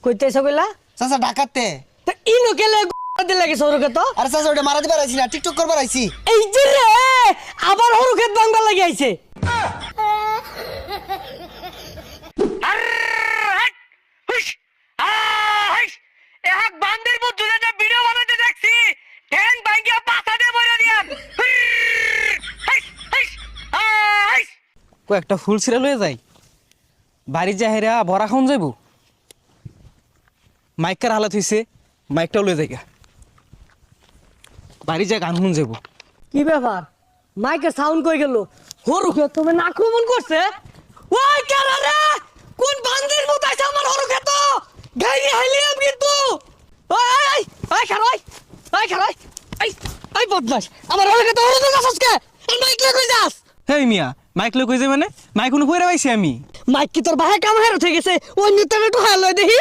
কইতে এসে কইলা চাচা ডাকাতে তা ইনো কেলে দিল লাগে সরুকে তো আরে চাচা ওটা মারা দিবার আইছি না টিকটক করবার আইছি এই যে রে আবার হরুখেত বাংলা লাগি আইছে এক বান্দির মত জুড়ে যে ভিডিও বানাতে দেখছি ঠ্যাং ভাঙ্গিয়া পাছা দিয়ে মরে দিয়াম কয়েকটা ফুল ছিঁড়া লয়ে যাই বাড়ি যা হেরা বড়া খাওন যাইব মাইকার হালাত হইছে মাইকটাও লয়ে যাইগা বাড়ি যা গান শুন যাইব কি ব্যাপার মাইকের সাউন্ড কই গেল হরুখেত তুমি আক্রমণ করছে ওই কেরা রে কোন বান্দির মত আছে আমার হরুখেত গাইরি হাইলিয়াম কিন্তু ওই ওই ওই খারাই ওই খারাই এই বদমাশ আমার হরুখেত হরুখেত আজকে এই মাইক লয়ে কই যাস হেই মিয়া মাইক লয়ে কই যাই মানে মাইক কোনো কইরা পাইছি আমি মাইক কি তোর বাহে কাম হের উঠে গেছে ওই নিতে একটু হাল লই দেখি